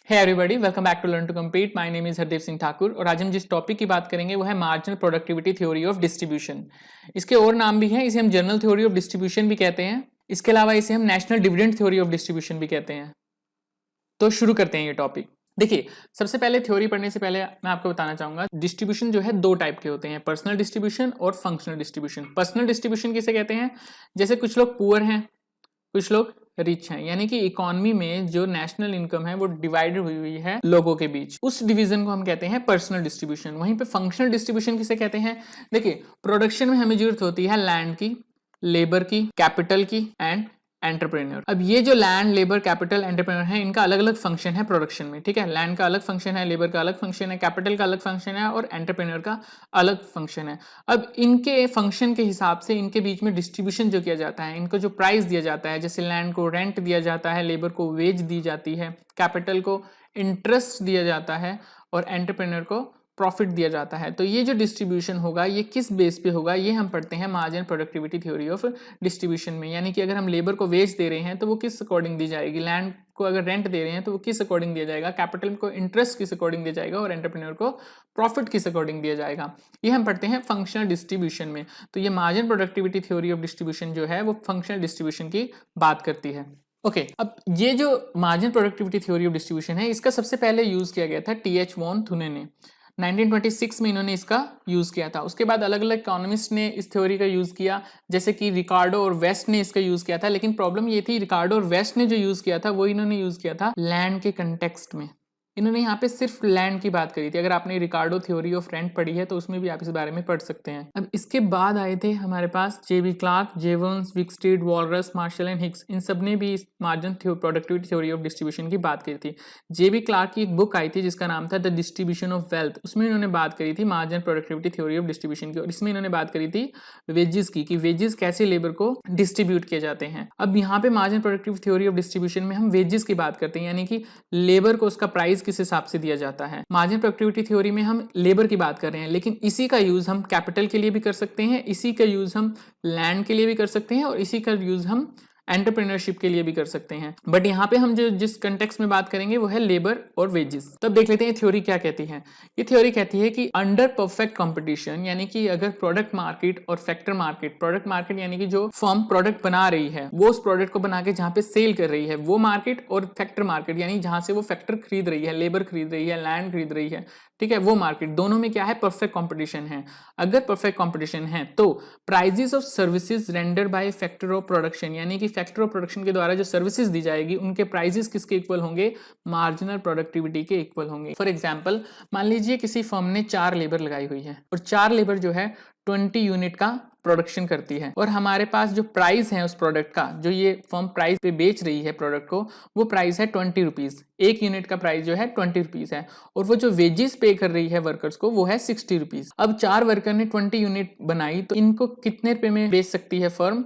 Hey everybody, welcome back to learn to compete. My name is Hardev Singh Thakur और आज हम जिस टॉपिक की बात करेंगे वो है marginal productivity theory of distribution. इसके और नाम भी हैं, इसे हम जनरल थ्योरी ऑफ डिस्ट्रीब्यूशन भी कहते हैं। इसके अलावा इसे हम national dividend theory of distribution भी कहते हैं। तो शुरू करते हैं ये टॉपिक। देखिए, सबसे पहले थ्योरी पढ़ने से पहले मैं आपको बताना चाहूंगा डिस्ट्रीब्यूशन जो है दो टाइप के होते हैं, पर्सनल डिस्ट्रीब्यूशन और फंक्शनल डिस्ट्रीब्यूशन। पर्सनल डिस्ट्रीब्यूशन किसे कहते हैं? जैसे कुछ लोग पुअर हैं, कुछ लोग रिच हैं, यानी कि इकोनॉमी में जो नेशनल इनकम है वो डिवाइडेड हुई हुई है लोगों के बीच, उस डिवीजन को हम कहते हैं पर्सनल डिस्ट्रीब्यूशन। वहीं पे फंक्शनल डिस्ट्रीब्यूशन किसे कहते हैं? देखिए, प्रोडक्शन में हमें जरूरत होती है लैंड की, लेबर की, कैपिटल की एंड एंटरप्रेन्योर। अब ये जो लैंड, लेबर, कैपिटल, एंटरप्रेन्योर है, इनका अलग अलग फंक्शन है प्रोडक्शन में। ठीक है, लैंड का अलग फंक्शन है, लेबर का अलग फंक्शन है, कैपिटल का अलग फंक्शन है और एंटरप्रेन्योर का अलग फंक्शन है। अब इनके फंक्शन के हिसाब से इनके बीच में डिस्ट्रीब्यूशन जो किया जाता है, इनको जो प्राइस दिया जाता है, जैसे लैंड को रेंट दिया जाता है, लेबर को वेज दी जाती है, कैपिटल को इंटरेस्ट दिया जाता है और एंटरप्रेन्योर को प्रॉफिट दिया जाता है। तो ये जो डिस्ट्रीब्यूशन होगा ये किस बेस पे होगा, ये हम पढ़ते हैं marginal productivity theory of distribution में। यानी कि अगर हम लेबर को वेज दे रहे हैं तो वो किस अकॉर्डिंग दी जाएगी, लैंड को अगर रेंट दे रहे हैं तो वो किस अकॉर्डिंग दिया जाएगा, कैपिटल को इंटरेस्ट किस अकॉर्डिंग दिया जाएगा और एंटरप्रेन्योर को प्रॉफिट किस अकॉर्डिंग दिया जाएगा। ये हम पढ़ते हैं फंक्शनल डिस्ट्रीब्यूशन में। तो ये marginal productivity theory of distribution जो है वो फंक्शनल डिस्ट्रीब्यूशन की बात करती है। ओके, अब ये जो marginal productivity theory of distribution है इसका सबसे पहले यूज किया गया था टी.एच. वॉन थुने ने। 1926 में इन्होंने इसका यूज किया था। उसके बाद अलग अलग इकोनॉमिस्ट ने इस थ्योरी का यूज किया, जैसे कि रिकार्डो और वेस्ट ने इसका यूज किया था। लेकिन प्रॉब्लम ये थी, रिकार्डो और वेस्ट ने जो यूज किया था वो इन्होंने यूज किया था लैंड के कंटेक्स्ट में। इन्होंने यहाँ पे सिर्फ लैंड की बात करी थी। अगर आपने रिकार्डो थ्योरी ऑफ रेंट पढ़ी है तो उसमें भी आप इस बारे में पढ़ सकते हैं। अब इसके बाद आए थे हमारे पास J B. Clark, Jevons, Wicksteed, Walras, Marshall and Hicks. इन सब ने भी इस marginal productivity theory of distribution की बात करी थी। जे.बी. क्लार्क की एक बुक आई थी जिसका नाम था द डिस्ट्रीब्यूशन ऑफ वेल्थ। उसमें इन्होंने बात करी थी marginal productivity theory of distribution की और इसमें इन्होंने बात करी थी वेजेस की, कि वेजेस कैसे लेबर को डिस्ट्रीब्यूट किए जाते हैं। अब यहाँ पे marginal productivity theory of distribution में हम वेजेस की बात करते हैं, यानी कि लेबर को उसका प्राइस किस हिसाब से दिया जाता है। मार्जिनल प्रोडक्टिविटी थ्योरी में हम लेबर की बात कर रहे हैं, लेकिन इसी का यूज हम कैपिटल के लिए भी कर सकते हैं, इसी का यूज हम लैंड के लिए भी कर सकते हैं और इसी का यूज हम एंटरप्रेन्योरशिप के लिए भी कर सकते हैं। बट यहाँ पे हम जो जिस कंटेक्स्ट में बात करेंगे वो है लेबर और वेजेस। तब देख लेते हैं थ्योरी क्या कहती है। ये थ्योरी कहती है कि अंडर परफेक्ट कंपटीशन, यानी कि अगर प्रोडक्ट मार्केट और फैक्टर मार्केट, प्रोडक्ट मार्केट यानी कि जो फर्म प्रोडक्ट बना रही है वो उस प्रोडक्ट को बना के जहाँ पे सेल कर रही है वो मार्केट, और फैक्टर मार्केट यानी जहाँ से वो फैक्टर खरीद रही है, लेबर खरीद रही है, लैंड खरीद रही है, ठीक है, वो मार्केट, दोनों में क्या है, परफेक्ट कंपटीशन है। अगर परफेक्ट कंपटीशन है तो prices of services render by factor of production, यानी कि फैक्टर ऑफ प्रोडक्शन के द्वारा जो सर्विसेज दी जाएगी उनके प्राइजेस किसके इक्वल होंगे, मार्जिनल प्रोडक्टिविटी के इक्वल होंगे। फॉर एग्जांपल, मान लीजिए किसी फर्म ने 4 लेबर लगाई हुई है और 4 लेबर जो है 20 यूनिट का प्रोडक्शन करती है और हमारे पास जो प्राइस है उस प्रोडक्ट का, जो ये फर्म प्राइस पे बेच रही है प्रोडक्ट को, वो प्राइस है 20 रुपीज। एक यूनिट का प्राइस जो है 20 रुपीज है और वो जो वेजेस पे कर रही है वर्कर्स को वो है 60 रुपीज। अब 4 वर्कर ने 20 यूनिट बनाई तो इनको कितने रुपए में बेच सकती है फर्म?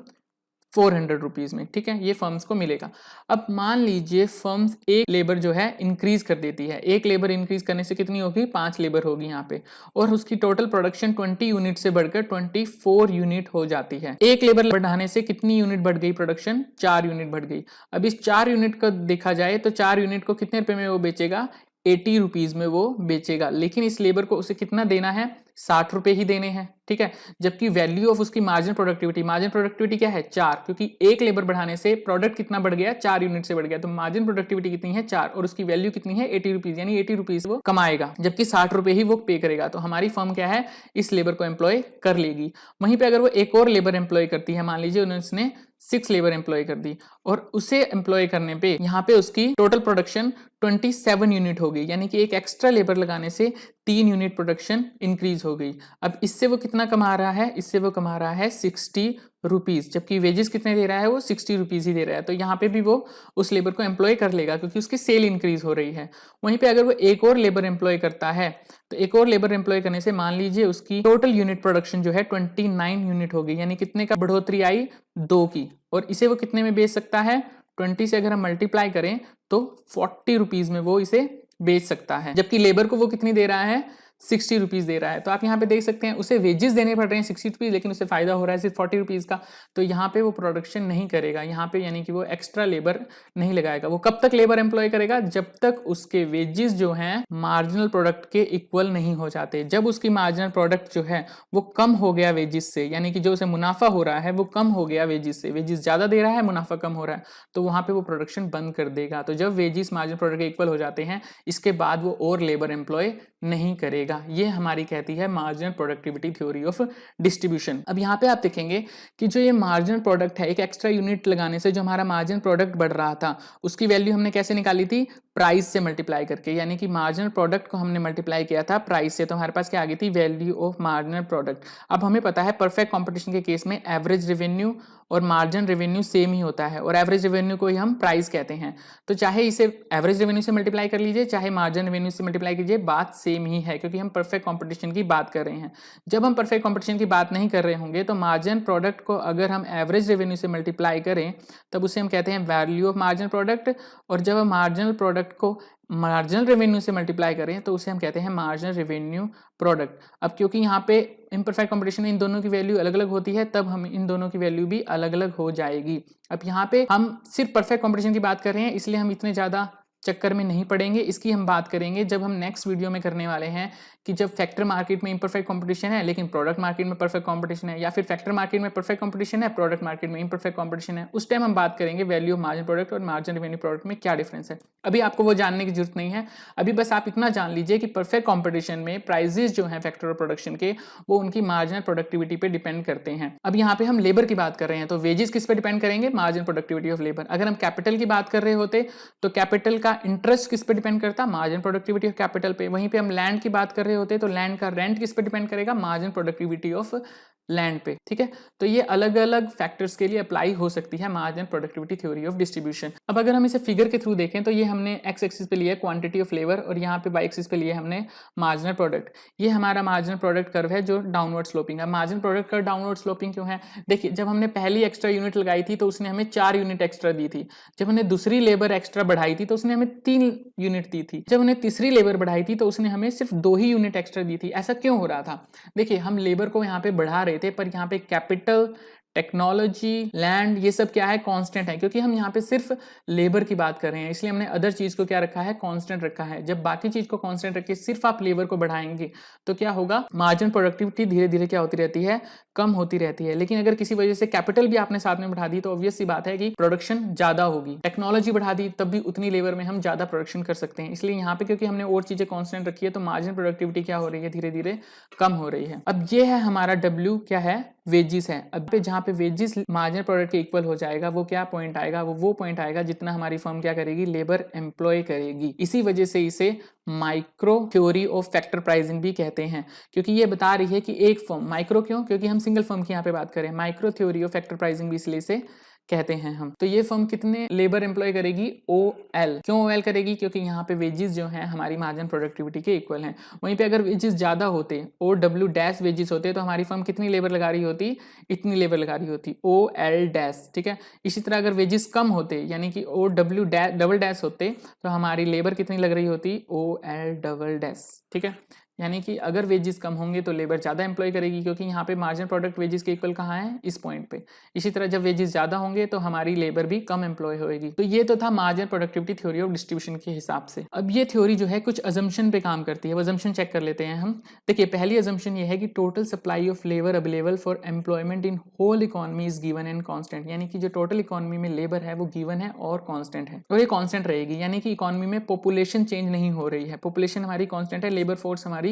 400 रुपीज में, ठीक है, ये फर्म्स को मिलेगा। अब मान लीजिए फर्म्स एक लेबर जो है इंक्रीज कर देती है, एक लेबर इंक्रीज करने से कितनी होगी, 5 लेबर होगी यहाँ पे, और उसकी टोटल प्रोडक्शन 20 यूनिट से बढ़कर 24 यूनिट हो जाती है। एक लेबर बढ़ाने से कितनी यूनिट बढ़ गई प्रोडक्शन? 4 यूनिट बढ़ गई। अब इस 4 यूनिट का देखा जाए तो 4 यूनिट को कितने रुपए में वो बेचेगा? 80 रुपीज में वो बेचेगा। लेकिन इस लेबर को उसे कितना देना है? 60 रुपए ही देने हैं, ठीक है। जबकि वैल्यू ऑफ उसकी मार्जिनल प्रोडक्टिविटी क्या है? 4, क्योंकि एक लेबर बढ़ाने से प्रोडक्ट कितना बढ़ गया? 4 यूनिट से बढ़ गया, तो मार्जिनल प्रोडक्टिविटी कितनी है? 4, और उसकी वैल्यू कितनी है? 80 रुपीज, यानी 80 रुपीज वो कमाएगा, जबकि 60 रुपए ही वो पे करेगा। तो हमारी फर्म क्या है, इस लेबर को एम्प्लॉय कर लेगी। वहीं पे अगर वो एक और लेबर एम्प्लॉय करती है, मान लीजिए उसने 6 लेबर एम्प्लॉय कर दी और उसे एम्प्लॉय करने पे यहाँ पे उसकी टोटल प्रोडक्शन 27 यूनिट हो गई, यानी कि एक एक्स्ट्रा लेबर लगाने से 3 यूनिट प्रोडक्शन इंक्रीज हो गई। अब इससे वो कितना कमा रहा है? इससे वो कमा रहा है 60 रुपीज, जबकि वेजेस कितने दे रहा है? वो 60 रुपीज ही दे रहा है। तो यहाँ पे भी वो उस लेबर को एम्प्लॉय कर लेगा क्योंकि उसकी सेल इंक्रीज हो रही है। वहीं पे अगर वो एक और लेबर एम्प्लॉय करता है तो एक और लेबर एम्प्लॉय करने से मान लीजिए उसकी टोटल यूनिट प्रोडक्शन जो है 29 यूनिट हो गई, यानी कितने का बढ़ोतरी आई? 2 की, और इसे वो कितने में बेच सकता है? 20 से अगर हम मल्टीप्लाई करें तो 40 रुपीज में वो इसे बेच सकता है। जबकि लेबर को वो कितनी दे रहा है? 60 रुपीज़ दे रहा है, तो आप यहाँ पे देख सकते हैं उसे वेजेस देने पड़ रहे हैं 60 रुपीज़, लेकिन उसे फ़ायदा हो रहा है सिर्फ 40 रुपीज़ का। तो यहाँ पे वो प्रोडक्शन नहीं करेगा, यहाँ पे यानी कि वो एक्स्ट्रा लेबर नहीं लगाएगा। वो कब तक लेबर एम्प्लॉय करेगा? जब तक उसके वेजेस जो हैं मार्जिनल प्रोडक्ट के इक्वल नहीं हो जाते। जब उसकी मार्जिनल प्रोडक्ट जो है वो कम हो गया वेजेस से, यानी कि जो उसे मुनाफा हो रहा है वो कम हो गया वेजेस से, वेजेस ज़्यादा दे रहा है, मुनाफा कम हो रहा है, तो वहाँ पे वो प्रोडक्शन बंद कर देगा। तो जब वेजेस मार्जिनल प्रोडक्ट के इक्वल हो जाते हैं, इसके बाद वो और लेबर एम्प्लॉय नहीं करेगा। ये हमारी कहती है marginal productivity theory of distribution. अब यहाँ पे आप देखेंगे कि जो ये मार्जिनल प्रोडक्ट है, एक एक्स्ट्रा यूनिट लगाने से जो हमारा मार्जिनल प्रोडक्ट बढ़ रहा था, उसकी वैल्यू हमने कैसे निकाली थी? प्राइस से मल्टीप्लाई करके, यानी कि मार्जिनल प्रोडक्ट को हमने मल्टीप्लाई किया था प्राइस से, तो हमारे पास क्या आ गई थी? Value of marginal product. अब हमें पता है परफेक्ट कंपटीशन के केस में एवरेज रेवेन्यू और मार्जिनल रेवेन्यू सेम ही होता है, और एवरेज रेवेन्यू को ही हम प्राइस कहते हैं। तो चाहे इसे एवरेज रेवेन्यू से मल्टीप्लाई कर लीजिए, चाहे मार्जिनल रेवेन्यू से मल्टीप्लाई कीजिए, बात सेम ही है, क्योंकि हम परफेक्ट कंपटीशन की बात कर रहे हैं। जब हम परफेक्ट कंपटीशन की बात नहीं कर रहे होंगे, तो मार्जिनल प्रोडक्ट को अगर हम एवरेज रेवेन्यू से मल्टीप्लाई करें, तब उसे हम कहते हैं वैल्यू ऑफ मार्जिनल प्रोडक्ट, और जब हम मार्जिनल प्रोडक्ट को मार्जिनल रेवेन्यू से मल्टीप्लाई करें तो उसे हम कहते हैं मार्जिनल रेवेन्यू प्रोडक्ट। अब क्योंकि यहाँ पे इम्परफेक्ट कंपटीशन में इन दोनों की वैल्यू अलग अलग होती है, तब हम इन दोनों की वैल्यू भी अलग अलग हो जाएगी। अब यहाँ पे हम सिर्फ परफेक्ट कंपटीशन की बात कर रहे हैं, इसलिए हम इतने ज़्यादा चक्कर में नहीं पड़ेंगे। इसकी हम बात करेंगे जब हम नेक्स्ट वीडियो में करने वाले हैं कि जब फैक्टर मार्केट में इम्परफेक्ट कंपटीशन है लेकिन प्रोडक्ट मार्केट में परफेक्ट कंपटीशन है, या फिर फैक्टर मार्केट में परफेक्ट कंपटीशन है, प्रोडक्ट मार्केट में इम्परफेक्ट कंपटीशन है, उस टाइम हम बात करेंगे वैल्यू ऑफ मार्जिन प्रोडक्ट और मार्जिन रेवेन्यू प्रोडक्ट में क्या डिफरेंस है। अभी आपको वो जानने की जरूरत नहीं है, अभी बस आप इतना जान लीजिए कि परफेक्ट कंपटीशन में प्राइजेस जो हैं फैक्टर ऑफ प्रोडक्शन के, वो उनकी मार्जिनल प्रोडक्टिविटी पे डिपेंड करते हैं। अब यहाँ पे हम लेबर की बात कर रहे हैं, तो वेजेस किस पे डिपेंड करेंगे? Marginal productivity of labour. अगर हम कैपिटल की बात कर रहे होते तो कैपिटल का इंटरेस्ट किस पे डिपेंड करता? मार्जिनल प्रोडक्टिविटी ऑफ कैपिटल पे। वहीं पे हम लैंड की बात कर रहे होते तो लैंड का रेंट किस पे डिपेंड करेगा? मार्जिनल प्रोडक्टिविटी ऑफ लैंड पे। ठीक है, तो ये अलग अलग फैक्टर्स के लिए अप्लाई हो सकती है marginal productivity theory of distribution. अब अगर हम इसे फिगर के थ्रू देखें तो ये हमने एक्स एक्सिस पे लिया क्वांटिटी ऑफ लेबर, और यहाँ पे वाई एक्सिस पे लिया हमने मार्जिनल प्रोडक्ट। ये हमारा मार्जिनल प्रोडक्ट कर्व है जो डाउनवर्ड स्लोपिंग है। Marginal product curve downward sloping क्यों है? देखिए, जब हमने पहली एक्स्ट्रा यूनिट लगाई थी तो उसने हमें 4 यूनिट एक्स्ट्रा दी थी। जब हमने दूसरी लेबर एक्स्ट्रा बढ़ाई थी तो उसने हमें 3 यूनिट दी थी। जब हमने तीसरी लेबर बढ़ाई थी तो उसने हमें सिर्फ 2 ही यूनिट एक्स्ट्रा दी थी। ऐसा क्यों हो रहा था? देखिए, हम लेबर को यहाँ पे बढ़ा रहे थे, पर यहाँ पे कैपिटल, टेक्नोलॉजी, लैंड, ये सब क्या है? कांस्टेंट है, क्योंकि हम यहाँ पे सिर्फ लेबर की बात कर रहे हैं, इसलिए हमने अदर चीज को क्या रखा है? कांस्टेंट रखा है। जब बाकी चीज को कांस्टेंट रख के सिर्फ आप लेबर को बढ़ाएंगे तो क्या होगा? मार्जिनल प्रोडक्टिविटी धीरे धीरे क्या होती रहती है? कम होती रहती है। लेकिन अगर किसी वजह से कैपिटल भी आपने साथ में बढ़ा दी तो ऑब्वियस सी बात है कि प्रोडक्शन ज्यादा होगी। टेक्नोलॉजी बढ़ा दी तब भी उतनी लेबर में हम ज्यादा प्रोडक्शन कर सकते हैं। इसलिए यहाँ पे क्योंकि हमने और चीजें कांस्टेंट रखी है तो मार्जिनल प्रोडक्टिविटी क्या हो रही है? धीरे धीरे कम हो रही है। अब ये है हमारा W क्या है? वेजिस है। अब पे जहाँ पे वेजिस मार्जिनल प्रोडक्ट के इक्वल हो जाएगा, वो क्या पॉइंट आएगा? वो पॉइंट आएगा जितना हमारी फर्म क्या करेगी? लेबर एम्प्लॉय करेगी। इसी वजह से इसे micro theory of factor pricing भी कहते हैं, क्योंकि ये बता रही है कि एक फर्म, माइक्रो क्यों? क्योंकि हम सिंगल फर्म की यहाँ पे बात करें। Micro theory of factor pricing भी इसलिए से कहते हैं हम। तो ये फर्म कितने लेबर एम्प्लॉय करेगी? OL। क्यों OL करेगी? क्योंकि यहाँ पे वेजेस जो हैं हमारी मार्जिनल प्रोडक्टिविटी के इक्वल हैं। वहीं पे अगर वेजेस ज्यादा होते, OW डैश वेजेस होते, तो हमारी फर्म कितनी लेबर लगा रही होती? इतनी लेबर लगा रही होती, OL डैश। ठीक है, इसी तरह अगर वेजेस कम होते यानी कि OW डबल डैश होते तो हमारी लेबर कितनी लग रही होती? OL double dash. ठीक है, यानी कि अगर वेजेस कम होंगे तो लेबर ज़्यादा एम्प्लॉय करेगी, क्योंकि यहाँ पे मार्जिनल प्रोडक्ट वेजेस के इक्वल कहाँ है? इस पॉइंट पे। इसी तरह जब वेजेस ज़्यादा होंगे तो हमारी लेबर भी कम एम्प्लॉय होएगी। तो ये तो था marginal productivity theory of distribution के हिसाब से। अब ये थ्योरी जो है कुछ अजम्पशन पे काम करती है, वो अजम्पशन चेक कर लेते हैं हम। देखिए, पहली अजम्पशन ये है कि total supply of labour available for employment in whole economy is given and constant, यानी कि जो टोटल इकोनॉमी में लेबर है वो गिवन है और कॉन्स्टेंट है, और ये कॉन्स्टेंट रहेगी। यानी कि इकोनॉमी में पॉपुलेशन चेंज नहीं हो रही है, पॉपुलेशन हमारी कॉन्स्टेंट है, लेबर फोर्स हमारी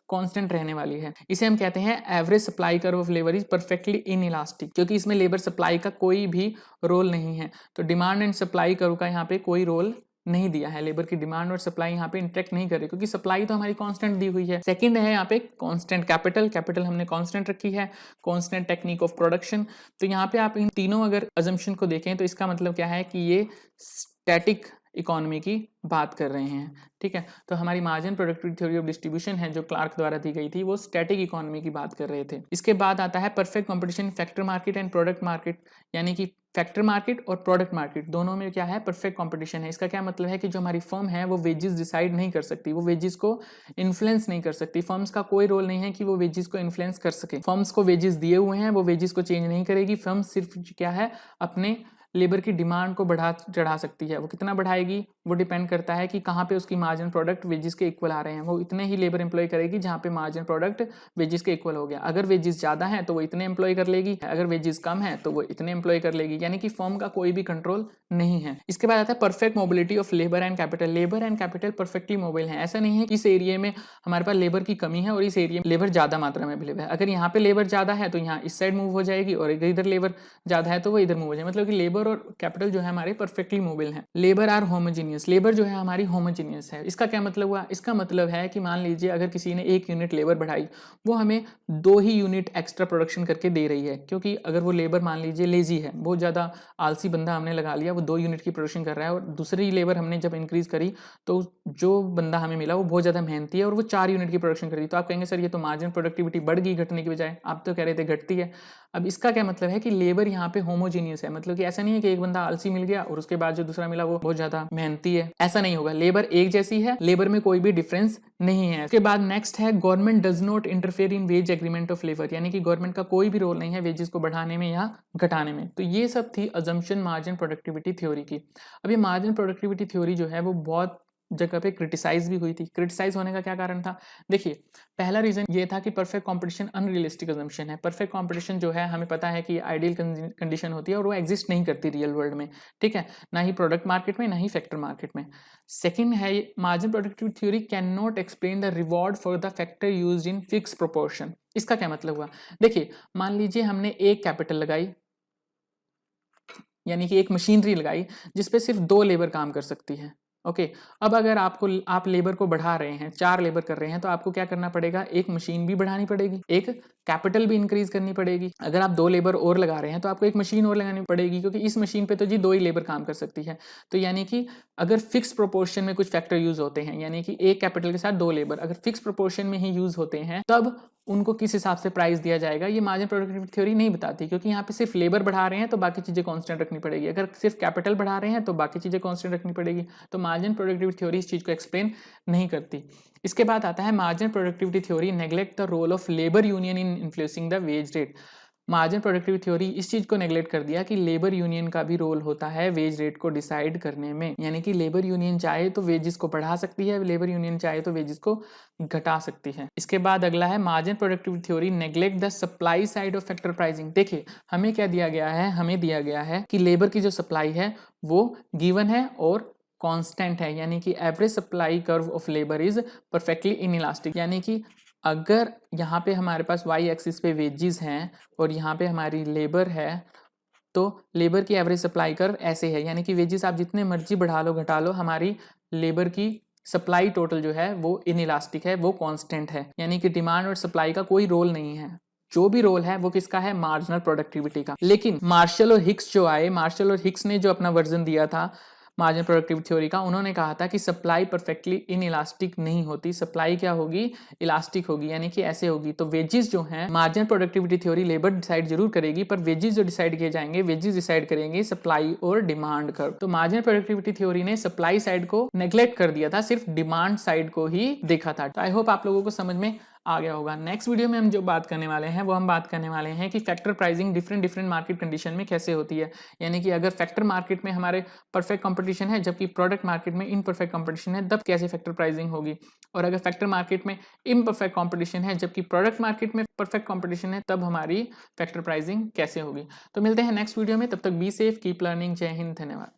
कांस्टेंट रहने वाली है। इसे हम कहते हैं average supply curve of labour is perfectly inelastic, क्योंकि इसमें लेबर सप्लाई का कोई भी रोल नहीं है। तो डिमांड एंड सप्लाई कर्व का यहाँ पे कोई रोल नहीं दिया है। लेबर की डिमांड और सप्लाई यहाँ पे इंटरेक्ट नहीं करे, क्योंकि सप्लाई तो हमारी कांस्टेंट दी हुई है। सेकंड है यहाँ पे कांस्टेंट कैपिटल, कैपिटल हमने कांस्टेंट रखी है। Constant technique of production. तो यहाँ पे आप इन तीनों अगर अजम्पशन को देखें तो इसका मतलब क्या है कि ये स्टैटिक इकोनॉमी की बात कर रहे हैं, ठीक है। तो हमारी marginal productivity theory of distribution है जो क्लार्क द्वारा दी गई थी, वो स्टैटिक इकोनॉमी की बात कर रहे थे। इसके बाद आता है perfect competition factor market and product market, यानी कि फैक्टर मार्केट और प्रोडक्ट मार्केट दोनों में क्या है, परफेक्ट कंपटीशन है। इसका क्या मतलब है कि जो हमारी फर्म है वो वेजेस डिसाइड नहीं कर सकती, वो वेजेस को इन्फ्लुएंस नहीं कर सकती। फर्म्स का कोई रोल नहीं है कि वो वेजेस को इन्फ्लुएंस कर सके। फर्म्स को वेजेस दिए हुए हैं, वो वेजेस को चेंज नहीं करेगी। फर्म सिर्फ क्या है, अपने लेबर की डिमांड को बढ़ा चढ़ा सकती है। वो कितना बढ़ाएगी, वो डिपेंड करता है कि कहाँ पे उसकी मार्जिन प्रोडक्ट वेजेस के इक्वल आ रहे हैं। वो इतने ही लेबर एम्प्लॉय करेगी जहाँ पे मार्जिन प्रोडक्ट वेजेस के इक्वल हो गया। अगर वेजेस ज़्यादा हैं तो वो इतने एम्प्लॉय कर लेगी, अगर वेजेस कम है तो वो इतने एम्प्लॉय कर लेगी, यानी कि फर्म का कोई भी कंट्रोल नहीं है। इसके बाद आता है perfect mobility of labour and capital. Labour and capital perfectly mobile है। ऐसा नहीं है कि इस एरिया में हमारे पास लेबर की कमी है और इस एरिया में लेबर ज़्यादा मात्रा में अवेलेबल है। अगर यहाँ पे लेबर ज़्यादा है तो यहाँ इस साइड मूव हो जाएगी, और इधर लेबर ज़्यादा है तो वो इधर मूव हो जाएगी। मतलब कि लेबर और कैपिटल है हमारे परफेक्टली मोबाइल हैं। लेबर आर होमोजीनियस, लेबर जो है हमारी होमोजीनियस है। इसका क्या मतलब हुआ, इसका मतलब है कि मान लीजिए अगर किसी ने 1 यूनिट लेबर बढ़ाई, वो हमें 2 ही यूनिट एक्स्ट्रा प्रोडक्शन करके दे रही है, क्योंकि अगर वो लेबर मान लीजिए लेजी है, बहुत ज़्यादा आलसी बंदा हमने लगा लिया, वो 2 यूनिट की प्रोडक्शन कर रहा है, और दूसरी लेबर हमने जब इंक्रीज करी तो जो बंदा हमें मिला वो बहुत ज़्यादा मेहनती है और वो 4 यूनिट की प्रोडक्शन करी। तो आप कहेंगे सर ये तो मार्जिन प्रोडक्टिविटी बढ़ गई घटने की बजाय, आप तो कह रहे थे घटती है। अब इसका क्या मतलब है कि लेबर यहाँ पे होमोजीनियस है, मतलब कि ऐसा नहीं है कि एक बंदा आलसी मिल गया और उसके बाद जो दूसरा मिला वो बहुत ज्यादा मेहनती है, ऐसा नहीं होगा। लेबर एक जैसी है, लेबर में कोई भी डिफरेंस नहीं है। उसके बाद नेक्स्ट है government does not interfere in wage agreement of labour, यानी कि गवर्नमेंट का कोई भी रोल नहीं है वेजेस को बढ़ाने में या घटाने में। तो ये सब थी अजम्पशन मार्जिन प्रोडक्टिविटी थ्योरी की। अब ये मार्जिन प्रोडक्टिविटी थ्योरी जो है वो बहुत जगह पे क्रिटिसाइज भी हुई थी। क्रिटिसाइज होने का क्या कारण था, देखिए पहला रीजन ये था कि परफेक्ट कंपटीशन अनरियलिस्टिक अजम्पशन है। परफेक्ट कंपटीशन जो है हमें पता है कि आइडियल कंडीशन होती है और वो एग्जिस्ट नहीं करती रियल वर्ल्ड में, ठीक है, ना ही प्रोडक्ट मार्केट में ना ही फैक्टर मार्केट में। सेकंड है margin productivity theory can not explain the reward for the factor used in fix proportion. इसका क्या मतलब हुआ, देखिए मान लीजिए हमने एक कैपिटल लगाई, यानी कि एक मशीनरी लगाई जिसपे सिर्फ 2 लेबर काम कर सकती है, ओके। अब अगर आप लेबर को बढ़ा रहे हैं, 4 लेबर कर रहे हैं, तो आपको क्या करना पड़ेगा, एक मशीन भी बढ़ानी पड़ेगी, एक कैपिटल भी इंक्रीज करनी पड़ेगी। अगर आप 2 लेबर और लगा रहे हैं तो आपको एक मशीन और लगानी पड़ेगी, क्योंकि इस मशीन पे तो जी 2 ही लेबर काम कर सकती है। तो यानी कि अगर फिक्स प्रोपोर्शन में कुछ फैक्टर यूज होते हैं, यानी कि एक कैपिटल के साथ 2 लेबर अगर फिक्स प्रोपोर्शन में ही यूज होते हैं, तब उनको किस हिसाब से प्राइस दिया जाएगा, ये मार्जिन प्रोडक्टिविटी थ्योरी नहीं बताती, क्योंकि यहाँ पे सिर्फ लेबर बढ़ा रहे हैं तो बाकी चीजें कांस्टेंट रखनी पड़ेगी, अगर सिर्फ कैपिटल बढ़ा रहे हैं तो बाकी चीजें कांस्टेंट रखनी पड़ेगी। तो मार्जिन प्रोडक्टिविटी थ्योरी इस चीज को एक्सप्लेन नहीं करती। इसके बाद आता है margin productivity theory neglect the role of labour union in influencing the wage rate. Margin productivity theory इस चीज को नेग्लेक्ट कर दिया कि लेबर यूनियन का भी रोल होता है वेज रेट को डिसाइड करने में, यानी कि लेबर यूनियन चाहे तो वेजेस को बढ़ा सकती है, लेबर यूनियन चाहे तो वेजेस को घटा सकती है। इसके बाद अगला है margin productivity theory neglect the supply side of factor pricing. देखिए हमें क्या दिया गया है, हमें दिया गया है कि लेबर की जो सप्लाई है वो गिवन है और कांस्टेंट है, यानी कि average supply curve of labour is perfectly inelastic, यानी कि अगर यहाँ पे हमारे पास वाई एक्सिस पे वेजेस हैं और यहाँ पे हमारी लेबर है, तो लेबर की एवरेज सप्लाई कर्व ऐसे है, यानी कि वेजेस आप जितने मर्जी बढ़ा लो घटा लो, हमारी लेबर की सप्लाई टोटल जो है वो इनइलास्टिक है, वो कांस्टेंट है, यानी कि डिमांड और सप्लाई का कोई रोल नहीं है। जो भी रोल है वो किसका है, मार्जिनल प्रोडक्टिविटी का। लेकिन मार्शल और हिक्स जो आए, मार्शल और हिक्स ने जो अपना वर्जन दिया था मार्जिन प्रोडक्टिविटी थ्योरी का, उन्होंने कहा था कि सप्लाई परफेक्टली इनइलास्टिक नहीं होती, सप्लाई क्या होगी, इलास्टिक होगी, यानी कि ऐसे होगी। तो वेजेस जो हैं, margin productivity theory labour decide जरूर करेगी, पर वेजेस जो डिसाइड किए जाएंगे, वेजेस डिसाइड करेंगे सप्लाई और डिमांड कर्व। तो मार्जिन प्रोडक्टिविटी थ्योरी ने सप्लाई साइड को नेग्लेक्ट कर दिया था, सिर्फ डिमांड साइड को ही देखा था। तो आई होप आप लोगों को समझ में आ गया होगा। नेक्स्ट वीडियो में हम जो बात करने वाले हैं वो हम बात करने वाले हैं कि factor pricing different market condition में कैसे होती है, यानी कि अगर फैक्टर मार्केट में हमारे परफेक्ट कंपटीशन है जबकि प्रोडक्ट मार्केट में इनपरफेक्ट कंपटीशन है, तब कैसे फैक्टर प्राइसिंग होगी, और अगर फैक्टर मार्केट में इनपरफेक्ट कंपटीशन है जबकि प्रोडक्ट मार्केट में परफेक्ट कंपटीशन है, तब हमारी फैक्टर प्राइसिंग कैसे होगी। तो मिलते हैं नेक्स्ट वीडियो में, तब तक बी सेफ, कीप लर्निंग। जय हिंद, धन्यवाद।